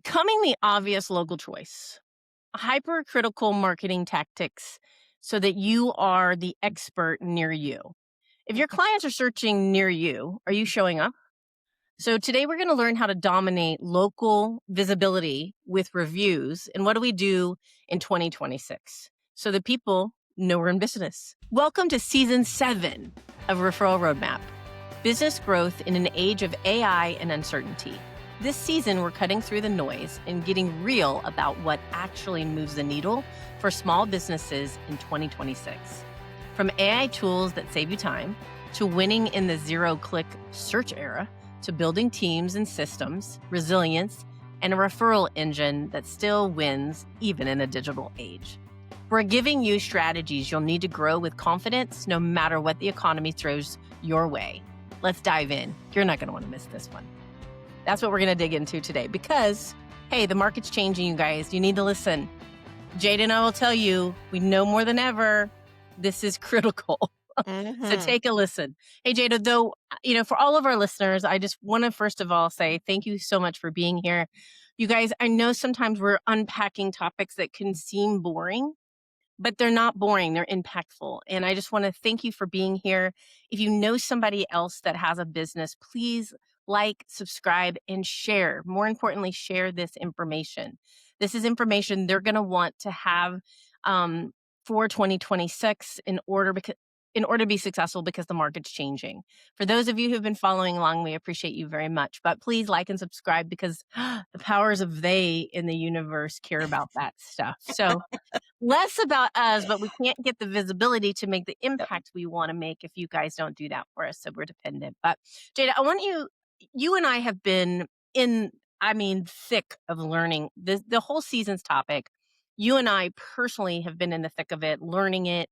Becoming the obvious local choice. Hypercritical marketing tactics so that you are the expert near you. If your clients are searching near you, are you showing up? So today we're going to learn how to dominate local visibility with reviews. And what do we do in 2026 so that people know we're in business? Welcome to season 7 of Referral Roadmap, business growth in an age of AI and uncertainty. This season, we're cutting through the noise and getting real about what actually moves the needle for small businesses in 2026. From AI tools that save you time, to winning in the zero-click search era, to building teams and systems, resilience, and a referral engine that still wins even in a digital age. We're giving you strategies you'll need to grow with confidence no matter what the economy throws your way. Let's dive in. You're not going to want to miss this one. That's what we're going to dig into today because, hey, the market's changing, you guys. You need to listen. Jada and I will tell you, we know more than ever, this is critical. So take a listen. Hey, Jada, though, for all of our listeners, I just want to first of all say thank you so much for being here. You guys, I know sometimes we're unpacking topics that can seem boring, but they're not boring. They're impactful. And I just want to thank you for being here. If you know somebody else that has a business, please like, subscribe, and share. More importantly, share this information. This is information they're going to want to have for 2026 in order to be successful because the market's changing. For those of you who've been following along, we appreciate you very much. But please like and subscribe because the powers of they in the universe care about that stuff. So less about us, but we can't get the visibility to make the impact we want to make if you guys don't do that for us. So we're dependent. But Jada, I want you and I have been thick of learning the whole season's topic. You and I personally have been in the thick of it, learning it,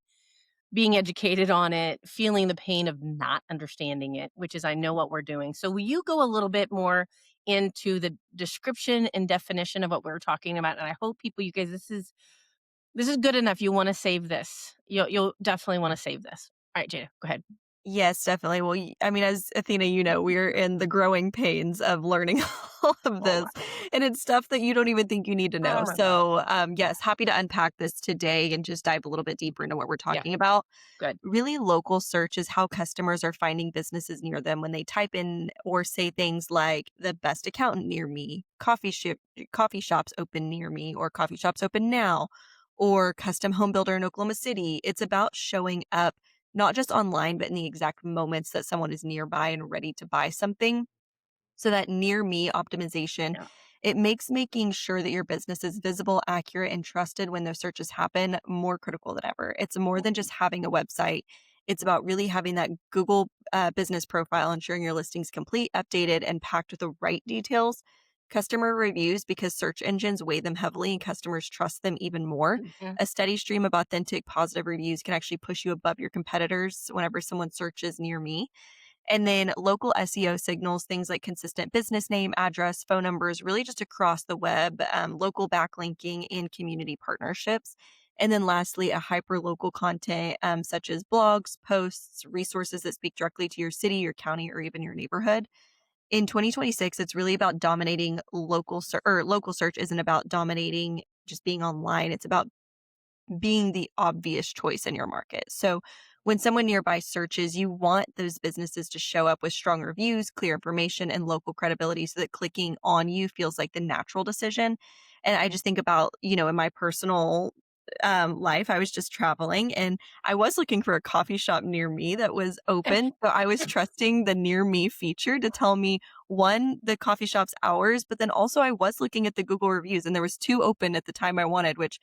being educated on it, feeling the pain of not understanding it, which is I know what we're doing. So will you go a little bit more into the description and definition of what we're talking about? And I hope people, you guys, this is good enough. You want to save this. You'll definitely want to save this. All right, Jada, go ahead. Yes, definitely. Well, as Athena, we're in the growing pains of learning all of this, and it's stuff that you don't even think you need to know. So, yes, happy to unpack this today and just dive a little bit deeper into what we're talking about. Good. Really, local search is how customers are finding businesses near them when they type in or say things like the best accountant near me, coffee shops open near me, or coffee shops open now, or custom home builder in Oklahoma City. It's about showing up not just online, but in the exact moments that someone is nearby and ready to buy something. So that near me optimization, it makes making sure that your business is visible, accurate, and trusted when those searches happen more critical than ever. It's more than just having a website. It's about really having that Google business profile, ensuring your listing's complete, updated, and packed with the right details. Customer reviews, because search engines weigh them heavily and customers trust them even more. A steady stream of authentic, positive reviews can actually push you above your competitors whenever someone searches near me. And then local SEO signals, things like consistent business name, address, phone numbers, really just across the web, local backlinking, and community partnerships. And then lastly, a hyperlocal content such as blogs, posts, resources that speak directly to your city, your county, or even your neighborhood. In 2026, it's really about dominating local search isn't about dominating just being online. It's about being the obvious choice in your market. So when someone nearby searches, you want those businesses to show up with strong reviews, clear information, and local credibility so that clicking on you feels like the natural decision. And I just think about, in my personal life, I was just traveling and I was looking for a coffee shop near me that was open. So I was trusting the near me feature to tell me, one, the coffee shop's hours, but then also I was looking at the Google reviews and there was 2 open at the time I wanted, which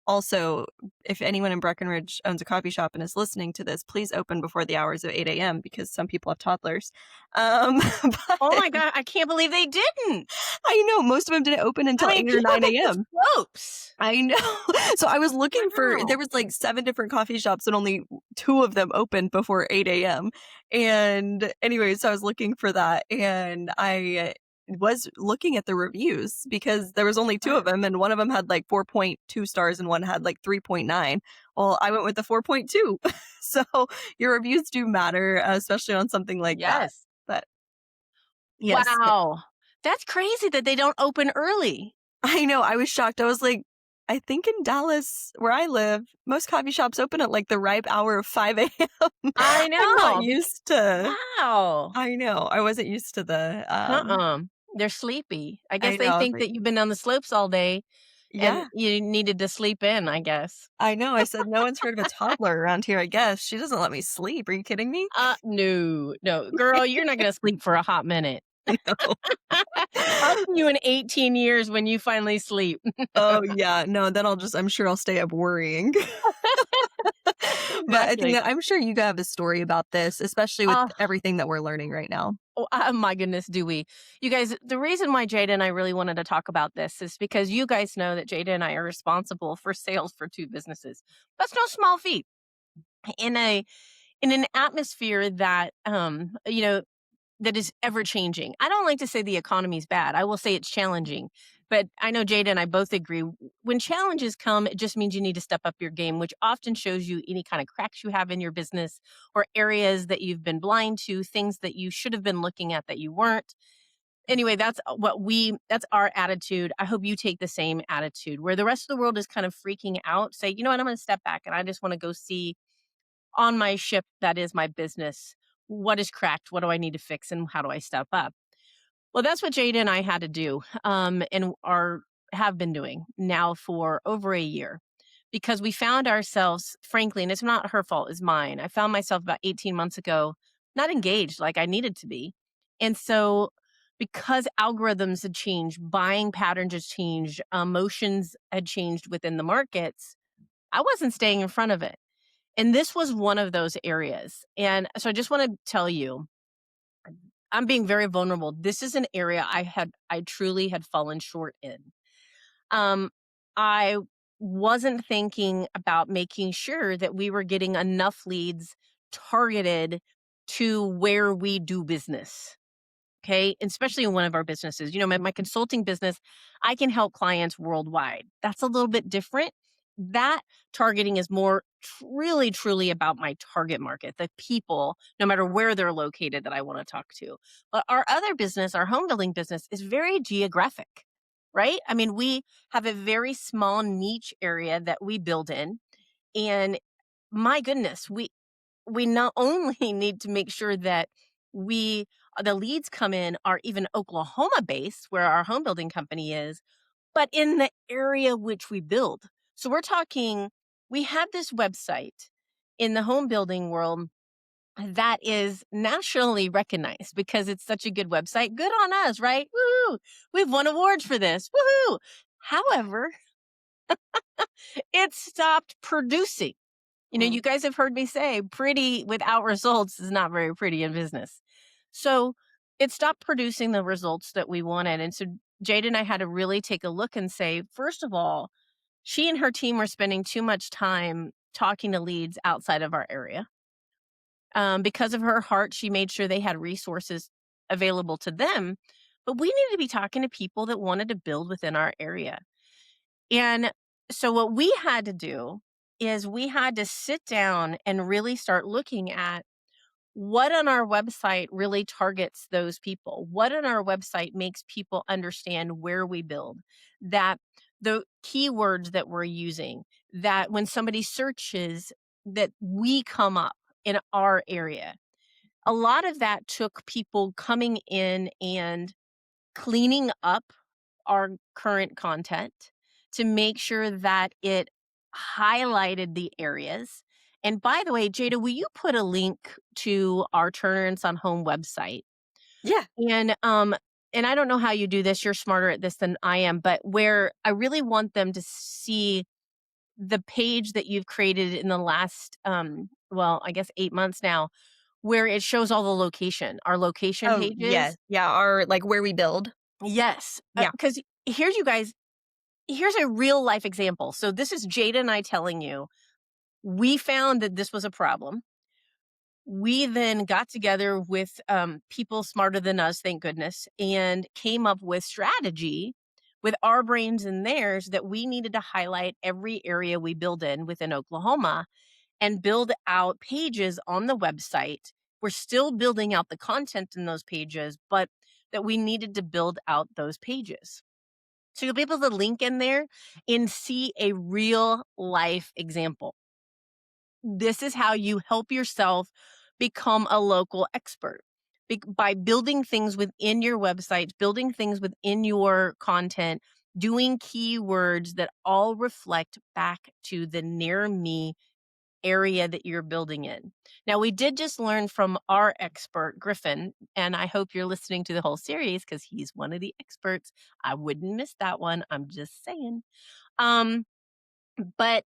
also, if anyone in Breckenridge owns a coffee shop and is listening to this, please open before the hours of 8 a.m. because some people have toddlers. Oh my God, I can't believe they didn't. I know. Most of them didn't open until 8 or 9 a.m. Ropes. I know. So I was looking there was like 7 different coffee shops and only 2 of them opened before 8 a.m. And anyway, so I was looking for that and I was looking at the reviews because there was only 2 of them and one of them had like 4.2 stars and one had like 3.9. Well, I went with the 4.2. So your reviews do matter, especially on something like that. But yes. Wow. That's crazy that they don't open early. I know, I was shocked. I was like, I think in Dallas, where I live, most coffee shops open at like the ripe hour of 5 a.m. I I'm not know, used to wow. I know, I wasn't used to Uh-uh. They're sleepy. I guess I they know, I was think like, that you've been on the slopes all day and yeah, you needed to sleep in, I guess. I know. I said, "No one's heard of a toddler around here, I guess. She doesn't let me sleep. Are you kidding me?" No, no. Girl, you're not gonna sleep for a hot minute. No. I'll see you in 18 years when you finally sleep. Oh, yeah. No, then I'm sure I'll stay up worrying. But Exactly. Athena, I'm sure you have a story about this, especially with Oh, everything that we're learning right now. my goodness, do we? You guys, the reason why Jada and I really wanted to talk about this is because you guys know that Jada and I are responsible for sales for 2 businesses. That's no small feat. In a in an atmosphere that, that is ever changing. I don't like to say the economy's bad. I will say it's challenging. But I know Jada and I both agree when challenges come, it just means you need to step up your game, which often shows you any kind of cracks you have in your business or areas that you've been blind to, things that you should have been looking at that you weren't. Anyway, that's our attitude. I hope you take the same attitude where the rest of the world is kind of freaking out. Say, you know what, I'm going to step back and I just want to go see on my ship that is my business. What is cracked? What do I need to fix? And how do I step up? Well, that's what Jada and I had to do, and are have been doing now for over a year because we found ourselves, frankly, and it's not her fault, it's mine. I found myself about 18 months ago not engaged like I needed to be. And so, because algorithms had changed, buying patterns had changed, emotions had changed within the markets, I wasn't staying in front of it. And this was one of those areas. And so I just want to tell you, I'm being very vulnerable. This is an area I truly had fallen short in. I wasn't thinking about making sure that we were getting enough leads targeted to where we do business. Okay. Especially in one of our businesses. My consulting business, I can help clients worldwide. That's a little bit different. That targeting is more really, truly about my target market, the people, no matter where they're located that I want to talk to. But our other business, our home building business, is very geographic, right? I mean, we have a very small niche area that we build in. And my goodness, we not only need to make sure that we the leads come in are even Oklahoma based where our home building company is, but in the area which we build. So we're talking we have this website in the home building world that is nationally recognized because it's such a good website. Good on us, right? Woohoo! We've won awards for this. Woohoo! However, it stopped producing. Mm. You guys have heard me say pretty without results is not very pretty in business. So it stopped producing the results that we wanted. And so Jade and I had to really take a look and say, first of all, she and her team were spending too much time talking to leads outside of our area. Because of her heart, she made sure they had resources available to them. But we needed to be talking to people that wanted to build within our area. And so what we had to do is we had to sit down and really start looking at what on our website really targets those people. What on our website makes people understand where we build, that the keywords that we're using, that when somebody searches that we come up in our area. A lot of that took people coming in and cleaning up our current content to make sure that it highlighted the areas. And by the way, Jada, will you put a link to our Turner's on Home website? Yeah. And I don't know how you do this. You're smarter at this than I am, but where I really want them to see the page that you've created in the last well, I guess 8 months now, where it shows all the our location Oh, yeah. pages. Yeah, our like, where we build. Yes, Yeah. because here's you guys here's a real life example. So this is Jada and I telling you, we found that this was a problem. We then got together with people smarter than us, thank goodness, and came up with strategy with our brains and theirs that we needed to highlight every area we build in within Oklahoma and build out pages on the website. We're still building out the content in those pages, but that we needed to build out those pages. So you'll be able to link in there and see a real life example. This is how you help yourself become a local expert by building things within your websites, building things within your content, doing keywords that all reflect back to the near me area that you're building in. Now, we did just learn from our expert, Griffin, and I hope you're listening to the whole series because he's one of the experts. I wouldn't miss that one. I'm just saying. Um, but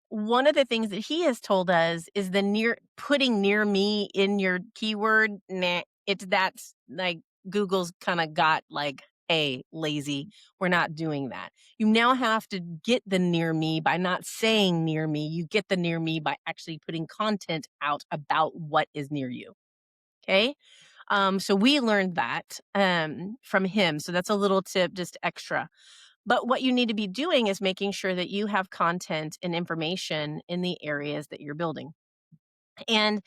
one of the things that he has told us is the putting near me in your keyword, nah, that's like Google's kind of got like, hey, lazy, we're not doing that. You now have to get the near me by not saying near me. You get the near me by actually putting content out about what is near you. Okay. So we learned that from him. So that's a little tip, just extra. But what you need to be doing is making sure that you have content and information in the areas that you're building. And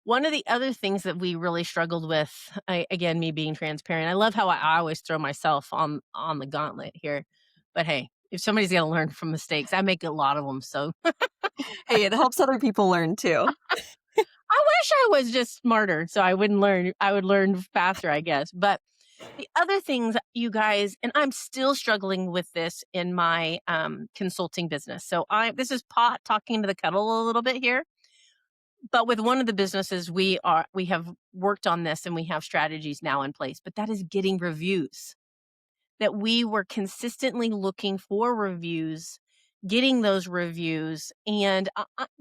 one of the other things that we really struggled with, again, me being transparent, I love how I always throw myself on the gauntlet here. But hey, if somebody's going to learn from mistakes, I make a lot of them. So Hey, it helps other people learn too. I wish I was just smarter so I wouldn't learn. I would learn faster, I guess. But the other things, you guys, and I'm still struggling with this in my consulting business. So this is pot talking to the kettle a little bit here. But with one of the businesses, we have worked on this and we have strategies now in place. But that is getting reviews. That we were consistently looking for reviews, getting those reviews, and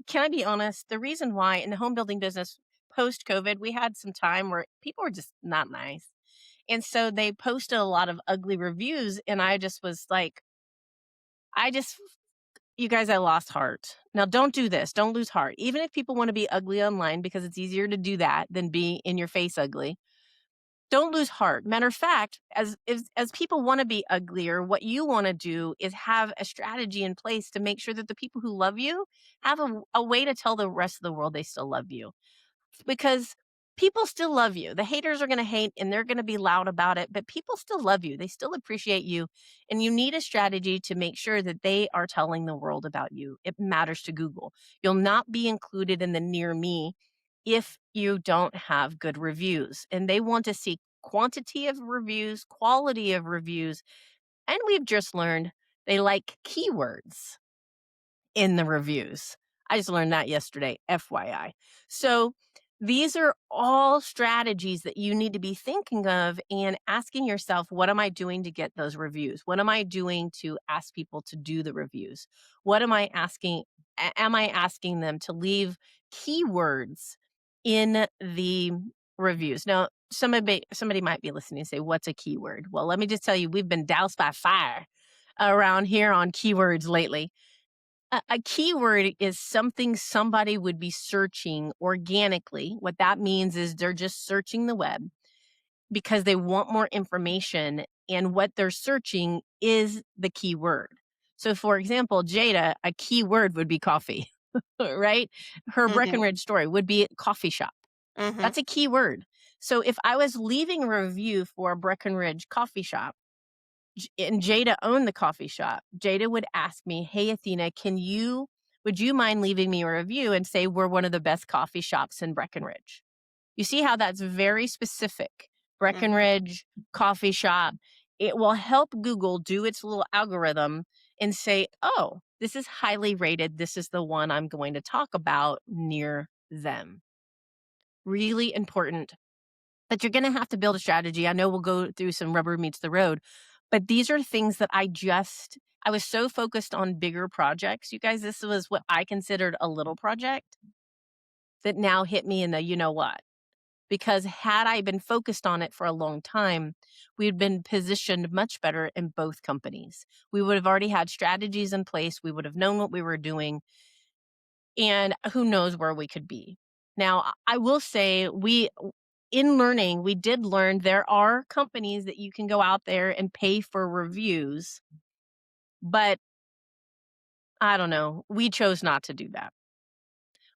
can I be honest? The reason why in the home building business post COVID, we had some time where people were just not nice. And so they posted a lot of ugly reviews, and I just was like, I just you guys, I lost heart. Now don't do this. Don't lose heart. Even if people want to be ugly online because it's easier to do that than be in your face ugly. Don't lose heart. Matter of fact, as people want to be uglier, what you want to do is have a strategy in place to make sure that the people who love you have a way to tell the rest of the world they still love you, because people still love you. The haters are going to hate and they're going to be loud about it, but people still love you. They still appreciate you. And you need a strategy to make sure that they are telling the world about you. It matters to Google. You'll not be included in the near me if you don't have good reviews. And they want to see quantity of reviews, quality of reviews. And we've just learned they like keywords in the reviews. I just learned that yesterday, FYI. So these are all strategies that you need to be thinking of and asking yourself, what am I doing to get those reviews? What am I doing to ask people to do the reviews? What am I asking? Am I asking them to leave keywords in the reviews? Now, somebody might be listening and say, what's a keyword? Well, let me just tell you, we've been doused by fire around here on keywords lately. A keyword is something somebody would be searching organically. What that means is they're just searching the web because they want more information, and what they're searching is the keyword. So, for example, Jada, a keyword would be coffee, right? Her Mhm. Breckenridge story would be coffee shop. Mhm. That's a keyword. So, if I was leaving a review for a Breckenridge coffee shop, and Jada owned the coffee shop, Jada would ask me, "Hey, Athena, would you mind leaving me a review and say we're one of the best coffee shops in Breckenridge?" You see how that's very specific. Mhm. Breckenridge coffee shop. It will help Google do its little algorithm and say, "Oh, this is highly rated. This is the one I'm going to talk about near them." Really important. But you're gonna have to build a strategy. I know we'll go through some rubber meets the road, but these are things that I was so focused on bigger projects. You guys, this was what I considered a little project that now hit me in the you know what. Because had I been focused on it for a long time, we'd been positioned much better in both companies. We would have already had strategies in place. We would have known what we were doing, and who knows where we could be. Now, I will say in learning, we did learn there are companies that you can go out there and pay for reviews, but I don't know. We chose not to do that.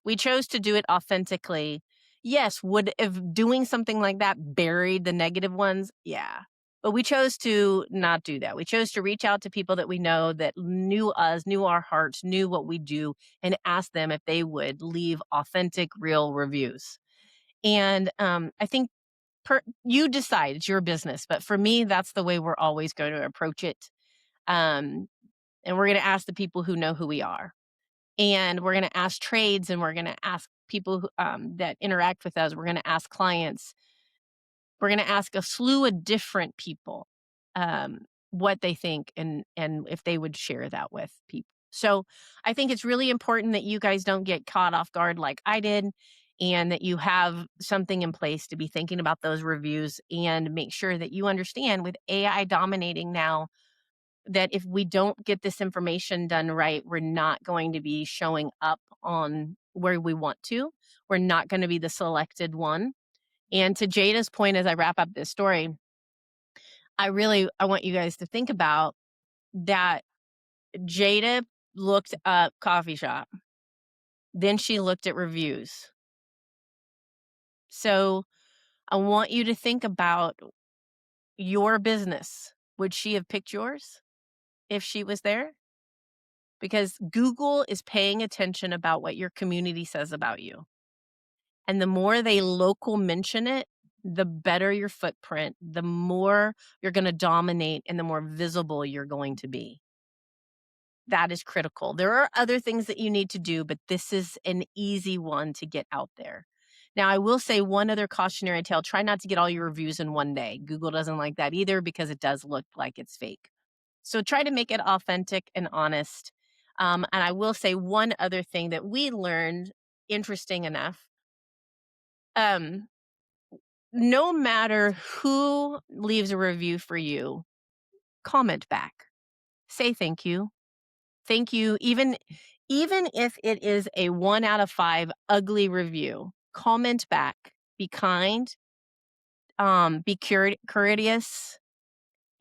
We chose to do it authentically Yes, would if doing something like that buried the negative ones? Yeah. But we chose to not do that. We chose to reach out to people that we know that knew us, knew our hearts, knew what we do, and ask them if they would leave authentic, real reviews. And I think you decide, it's your business. But for me, that's the way we're always going to approach it. Um, and we're going to ask the people who know who we are. And we're going to ask trades and we're going to ask people that interact with us. We're going to ask clients. We're going to ask a slew of different people what they think and if they would share that with people. So I think it's really important that you guys don't get caught off guard like I did, and that you have something in place to be thinking about those reviews and make sure that you understand with AI dominating now that if we don't get this information done right, we're not going to be showing up on where we want to. We're not going to be the selected one. And to Jada's point, as I wrap up this story, I want you guys to think about that. Jada looked up coffee shop, then she looked at reviews. So I want you to think about your business. Would she have picked yours if she was there? Because Google is paying attention about what your community says about you. And the more they local mention it, the better your footprint, the more you're going to dominate and the more visible you're going to be. That is critical. There are other things that you need to do, but this is an easy one to get out there. Now, I will say one other cautionary tale, try not to get all your reviews in one day. Google doesn't like that either because it does look like it's fake. So try to make it authentic and honest. And I will say one other thing that we learned, interesting enough, um, no matter who leaves a review for you, comment back. Say thank you. Thank you. Even if it is a 1 out of 5 ugly review, comment back. Be kind, be courteous,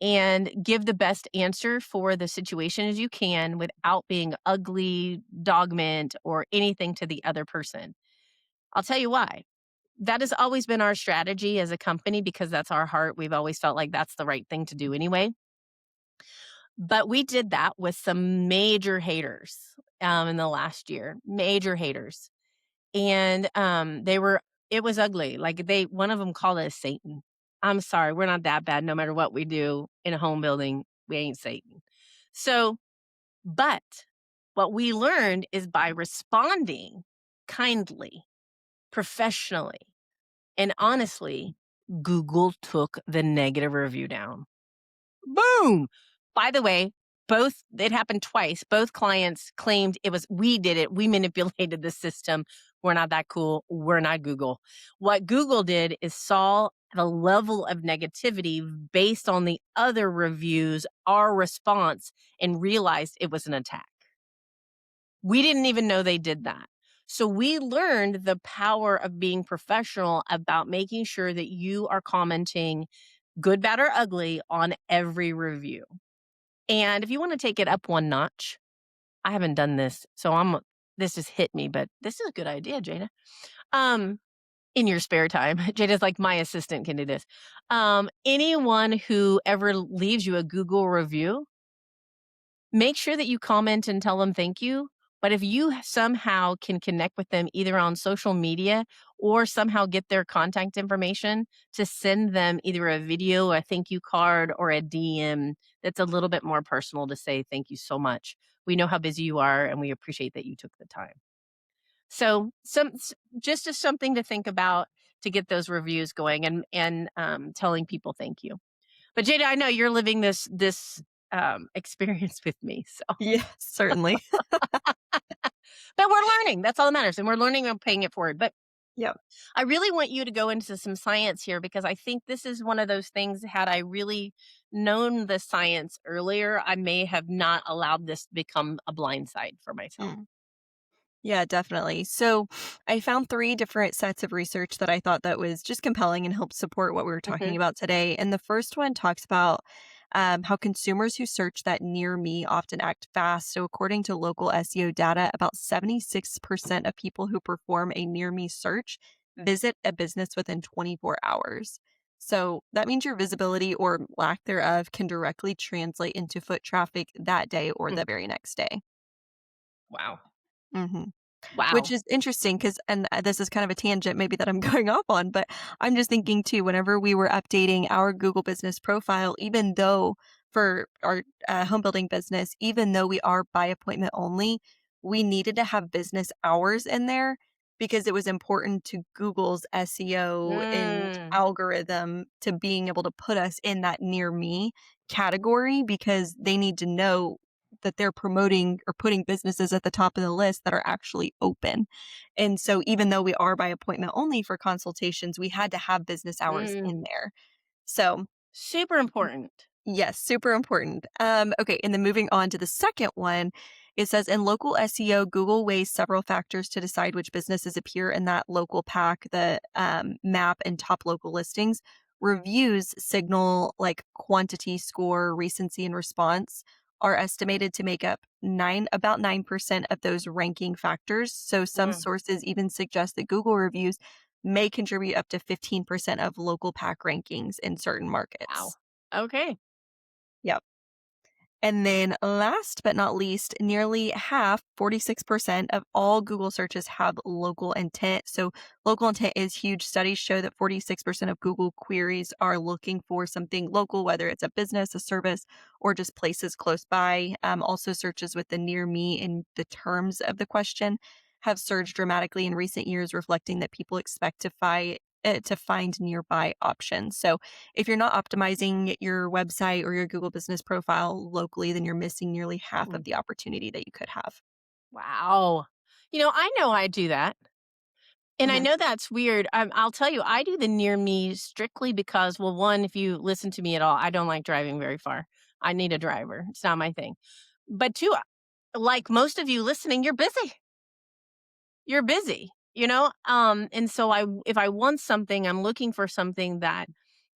and give the best answer for the situation as you can without being ugly, dogment, or anything to the other person. I'll tell you why. That has always been our strategy as a company because that's our heart. We've always felt like that's the right thing to do anyway. But we did that with some major haters in the last year, major haters. And it was ugly. Like one of them called us Satan. I'm sorry, we're not that bad. No matter what we do in a home building, we ain't Satan. So, but what we learned is by responding kindly, professionally, and honestly, Google took the negative review down. Boom! By the way, it happened twice. Both clients claimed it was we did it. We manipulated the system. We're not that cool. We're not Google. What Google did is saw the level of negativity based on the other reviews, our response, and realized it was an attack. We didn't even know they did that. So we learned the power of being professional about making sure that you are commenting good, bad, or ugly on every review. And if you want to take it up one notch, I haven't done this, so this just hit me, but this is a good idea, Jada. Um, in your spare time, Jada's like, my assistant can do this. Anyone who ever leaves you a Google review, make sure that you comment and tell them thank you. But if you somehow can connect with them either on social media or somehow get their contact information to send them either a video, a thank you card, or a DM that's a little bit more personal to say thank you so much. We know how busy you are and we appreciate that you took the time. So just as something to think about to get those reviews going and telling people thank you. But Jada, I know you're living this experience with me. So, Yeah, certainly. but we're learning. That's all that matters, and we're learning and paying it forward. But Yep. I really want you to go into some science here because I think this is one of those things. Had I really known the science earlier, I may have not allowed this to become a blind side for myself. Mm. Yeah, definitely. So I found 3 different sets of research that I thought that was just compelling and helped support what we were talking Hmm. about today. And the first one talks about how consumers who search that near me often act fast. So according to local SEO data, about 76% of people who perform a near me search visit a business within 24 hours. So that means your visibility or lack thereof can directly translate into foot traffic that day or Mm. the very next day. Wow. hmm Which Wow. is interesting because, and this is kind of a tangent maybe that I'm going off on, but I'm just thinking too, whenever we were updating our Google business profile, even though for our home building business, even though we are by appointment only, we needed to have business hours in there because it was important to Google's SEO and Mm. algorithm to being able to put us in that near me category because they need to know that they're promoting or putting businesses at the top of the list that are actually open. And so even though we are by appointment only for consultations, we had to have business hours in Mm. there. So, Super important. yes, super important. Okay, and then moving on to the second one, it says in local SEO, Google weighs several factors to decide which businesses appear in that local pack, the map, and top local listings. Reviews signal like quantity, score, recency, and response are estimated to make up about 9% of those ranking factors. So some Mm. sources even suggest that Google reviews may contribute up to 15% of local pack rankings in certain Wow. markets. Okay. Yep. And then last but not least, nearly half, 46% of all Google searches have local intent. So local intent is huge. Studies show that 46% of Google queries are looking for something local, whether it's a business, a service, or just places close by. Also, searches with the near me in the terms of the question have surged dramatically in recent years, reflecting that people expect to find nearby options. So if you're not optimizing your website or your Google business profile locally, then you're missing nearly half Mm. of the opportunity that you could have. Wow. I know I do that. And I Mhm. know that's weird. I'll tell you, I do the near me strictly because, well, one, if you listen to me at all, I don't like driving very far. I need a driver. It's not my thing. But two, like most of you listening, you're busy. You're busy, and so if I want something, I'm looking for something that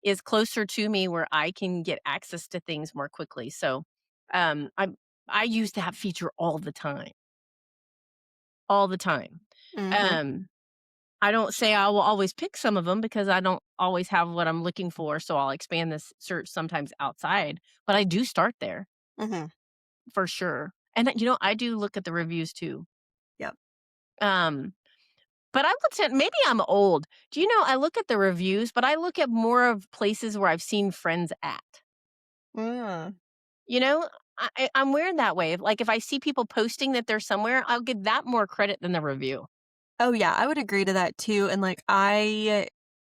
is closer to me where I can get access to things more quickly. So, I use that feature all the time. Mhm. Um, I don't say I will always pick some of them because I don't always have what I'm looking for, so I'll expand this search sometimes outside, but I do start there Mhm. for sure. And, I do look at the reviews too. Yep. Um, but I would say maybe I'm old. Do you know, I look at the reviews, but I look at more of places where I've seen friends at. Mm. You know, I'm weird that way. Like, if I see people posting that they're somewhere, I'll give that more credit than the review. Oh, yeah, I would agree to that too, and, like,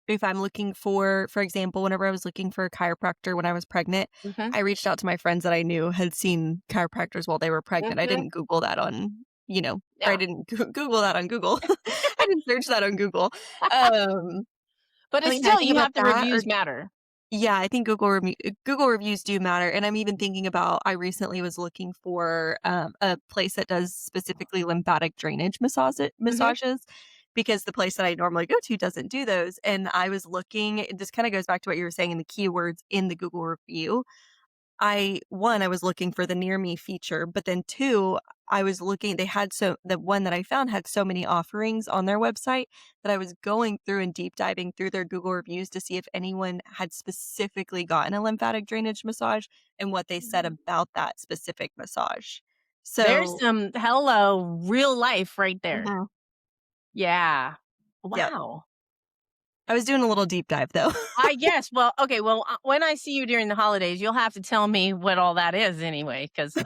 if I'm looking for example, whenever I was looking for a chiropractor when I was pregnant, Mhm, I reached out to my friends that I knew had seen chiropractors while they were pregnant. I mhm. didn't Google that or I Yeah. didn't Google that on Google. I didn't search that on Google. Um, But I it's mean, I still, think you about have the that or reviews matter. yeah, I think Google reviews do matter, and I'm even thinking about I recently was looking for, a place that does specifically lymphatic drainage Mhm. massages because the place that I normally go to doesn't do those, and I was looking this kinda goes back to what you were saying in the keywords in the Google review. I was looking for the near me feature, but then 2, I was looking the one that I found had so many offerings on their website that I was going through and deep diving through their Google reviews to see if anyone had specifically gotten a lymphatic drainage massage and what they said about that specific massage. There's So some hello, real life right there. Mhm. Yeah. Yep. Wow. I was doing a little deep dive though. I guess. Well, okay. Well, when I see you during the holidays, you'll have to tell me what all that is anyway, because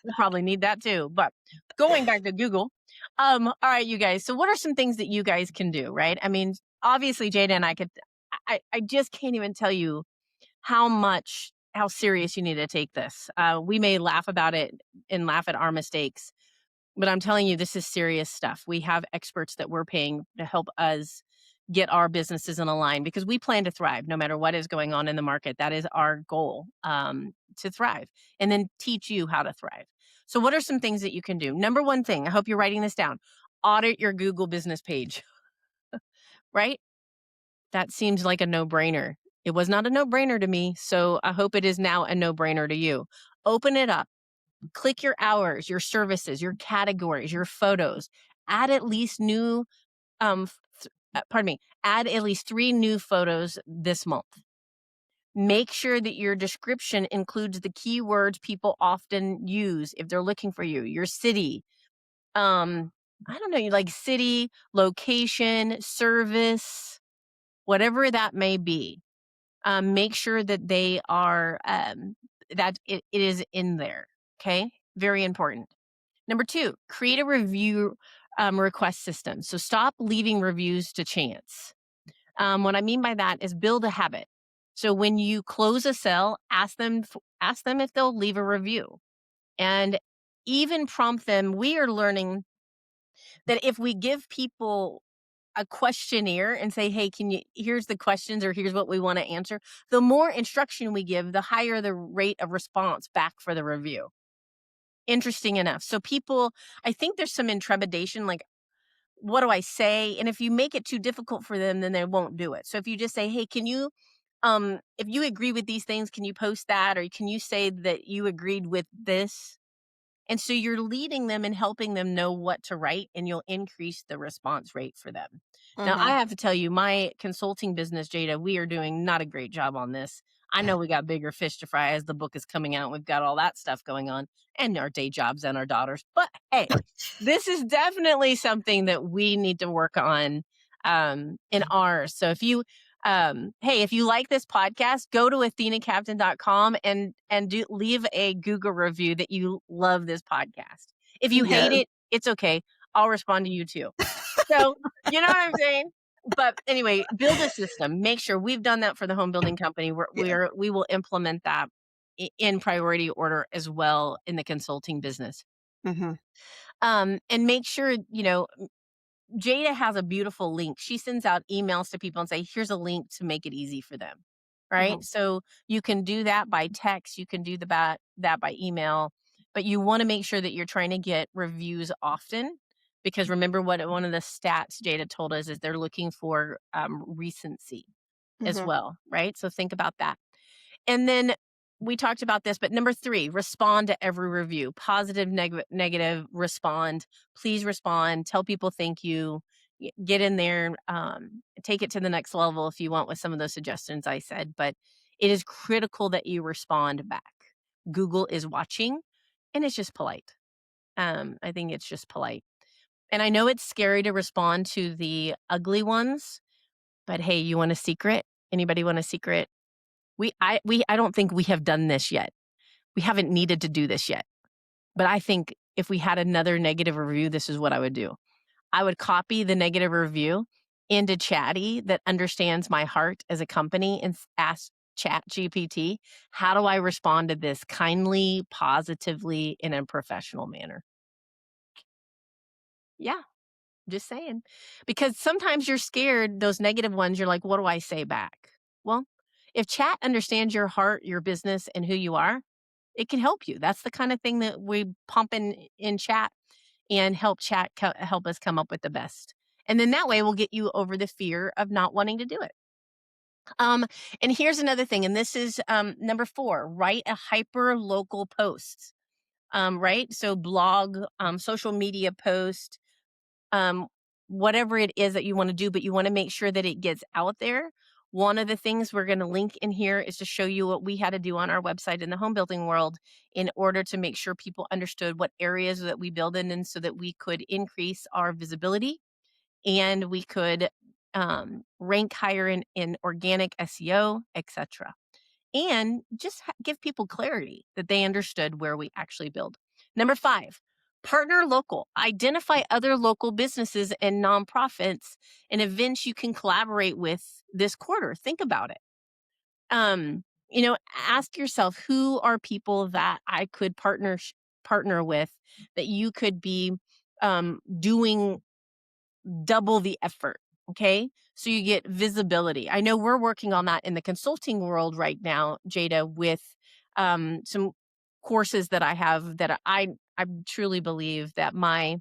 we'll probably need that too. But going back to Google, all right, you guys. So, what are some things that you guys can do? Right? I mean, obviously, Jada and I could. I just can't even tell you how serious you need to take this. We may laugh about it and laugh at our mistakes, but I'm telling you, this is serious stuff. We have experts that we're paying to help us get our businesses in a line because we plan to thrive no matter what is going on in the market. That is our goal, to thrive and then teach you how to thrive. So, what are some things that you can do? Number one thing, I hope you're writing this down, audit your Google business page, right? That seems like a no brainer. It was not a no brainer to me. So, I hope it is now a no brainer to you. Open it up. Click your hours, your services, your categories, your photos. Add at least new pardon me, add at least 3 new photos this month. Make sure that your description includes the keywords people often use if they're looking for you, your city, um, I don't know, you like city, location, service, whatever that may be. Make sure that they are, that it is in there. Okay. Very important. Number two, create a review request system. So stop leaving reviews to chance. What I mean by that is build a habit. So when you close a sale, ask them if they'll leave a review, and even prompt them. We are learning that if we give people a questionnaire and say, "Hey, can you here's the questions or here's what we want to answer." The more instruction we give, the higher the rate of response back for the review. Interesting enough. So people, I think there's some intrepidation like, what do I say? And if you make it too difficult for them, then they won't do it. So if you just say, "Hey, can you if you agree with these things, can you post that or can you say that you agreed with this?" And so you're leading them and helping them know what to write, and you'll increase the response rate for them. Now, I Mhm. have to tell you, my consulting business, Jada, we are doing not a great job on this. I know we got bigger fish to fry as the book is coming out. We've got all that stuff going on and our day jobs and our daughters. But hey, this is definitely something that we need to work on in ours. So if you hey, if you like this podcast, go to athenacaptain.com and do leave a Google review that you love this podcast. If you hate Yes. it, it's okay. I'll respond to you too. So, you know what I'm saying? But anyway, build a system. Make sure we've done that for the home building company. Yeah. We will implement that in priority order as well in the consulting business. Mhm. And make sure, you know, Jada has a beautiful link. She sends out emails to people and say, "Here's a link to make it easy for them." Right? Mhm. So you can do that by text, you can do that by email, but you want to make sure that you're trying to get reviews often because remember what one of the stats Jada told us is they're looking for recency as Mhm. well, right? So think about that. And then we talked about this, but number 3, respond to every review. Positive, negative, respond. Please respond. Tell people thank you. Get in there, take it to the next level if you want with some of those suggestions I said, but it is critical that you respond back. Google is watching, and it's just polite. I think it's just polite. And I know it's scary to respond to the ugly ones, but hey, you want a secret? Anybody want a secret? I don't think we have done this yet. We haven't needed to do this yet. But I think if we had another negative review, this is what I would do. I would copy the negative review into Chatty that understands my heart as a company and ask Chat GPT, how do I respond to this kindly, positively, in a professional manner? Yeah, just saying. Because sometimes you're scared, those negative ones, you're like, what do I say back? Well, if chat understands your heart, your business, and who you are, it can help you. That's the kind of thing that we pump in chat and help help us come up with the best. And then that way we'll get you over the fear of not wanting to do it. Um, and here's another thing, and this is number 4, write a hyper local post. Right? So blog, social media post, um, whatever it is that you want to do, but you want to make sure that it gets out there. One of the things we're going to link in here is to show you what we had to do on our website in the home building world in order to make sure people understood what areas that we build in and so that we could increase our visibility and we could rank higher in organic SEO, etc. And just give people clarity that they understood where we actually build. Number 5, partner local. Identify other local businesses and nonprofits and events you can collaborate with this quarter. Think about it. You know, ask yourself who are people that I could partner with that you could be doing double the effort. Okay. So you get visibility. I know we're working on that in the consulting world right now, Jada, with some courses that I have that I truly believe that my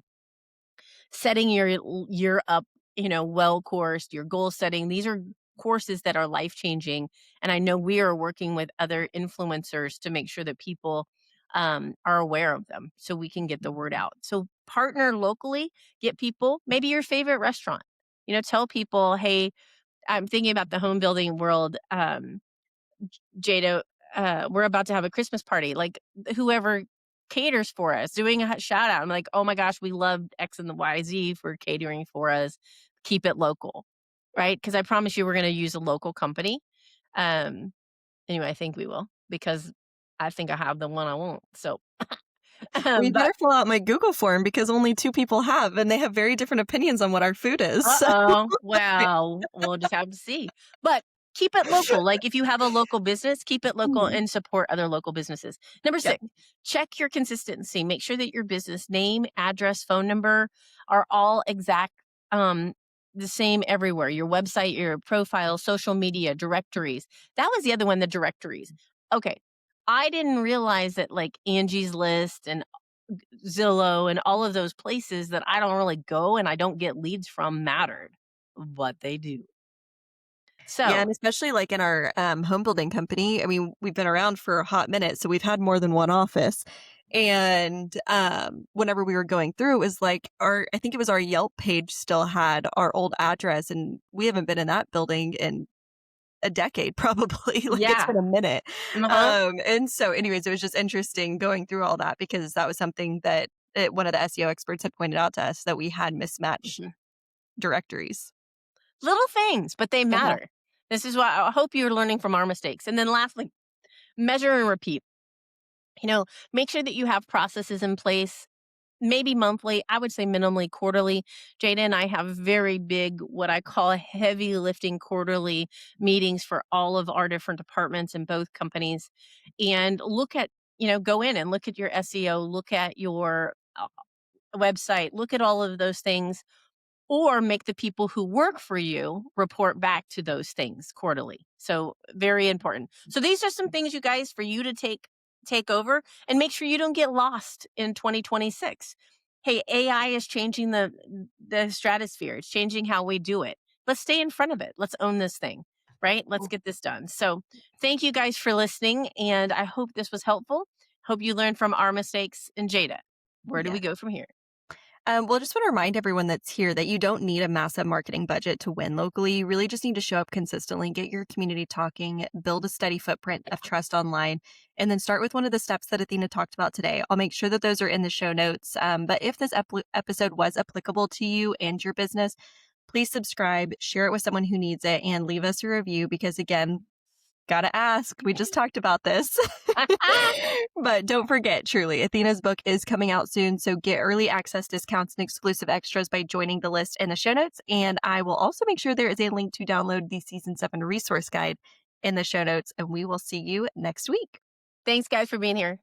setting your year up, you know, well coursed, your goal setting, these are courses that are life changing. And I know we are working with other influencers to make sure that people are aware of them so we can get the word out. So partner locally, get people, maybe your favorite restaurant. Tell people, hey, I'm thinking about the home building world. Jada, we're about to have a Christmas party. Like, whoever caters for us, doing a shout out. I'm like, oh my gosh, we love X and the YZ for catering for us. Keep it local, right? Because I promise you, we're going to use a local company. Um, anyway, I think we will because I think I have the one I want. So, We but better fill out my Google form because only 2 people have, and they have very different opinions on what our food is. So uh-oh. Well, we'll just have to see. But keep it local. Like, if you have a local business, keep it local Mhm. and support other local businesses. Number Yep. 6, check your consistency. Make sure that your business name, address, phone number are all exact, um, the same everywhere. Your website, your profile, social media, directories. That was the other one, the directories. Okay. I didn't realize that, like, Angie's List and Zillow and all of those places that I don't really go and I don't get leads from mattered, but they do. Yeah, So, and especially, like, in our, home building company, I mean, we've been around for a hot minute, so we've had more than one office, and, whenever we were going through, it was like our I think it was our Yelp page still had our old address, and we haven't been in that building in a decade probably, like, it's yeah. been a minute, Uh-huh. and so anyways, it was just interesting going through all that because that was something that one of the SEO experts had pointed out to us that we had mismatched Mhm. directories. Little things, but they Uh-huh. matter. This is why I hope you're learning from our mistakes. And then lastly, measure and repeat. Make sure that you have processes in place. Maybe monthly, I would say minimally quarterly. Jada and I have very big, what I call heavy lifting quarterly meetings for all of our different departments in both companies. And go in and look at your SEO, look at your website, look at all of those things, or make the people who work for you report back to those things quarterly. So very important. So these are some things, you guys, for you to take over and make sure you don't get lost in 2026. Hey, AI is changing the stratosphere. It's changing how we do it. Let's stay in front of it. Let's own this thing, right? Let's get this done. So thank you guys for listening, and I hope this was helpful. Hope you learned from our mistakes. And Jada, where do Yeah. we go from here? Well, just want to remind everyone that's here that you don't need a massive marketing budget to win locally. You really just need to show up consistently, get your community talking, build a steady footprint of trust online, and then start with one of the steps that Athena talked about today. I'll make sure that those are in the show notes. But if this episode was applicable to you and your business, please subscribe, share it with someone who needs it, and leave us a review because, again, gotta ask. We just talked about this. But don't forget, truly, Athena's book is coming out soon. So get early access discounts and exclusive extras by joining the list in the show notes. And I will also make sure there is a link to download the season 7 resource guide in the show notes. And we will see you next week. Thanks, guys, for being here.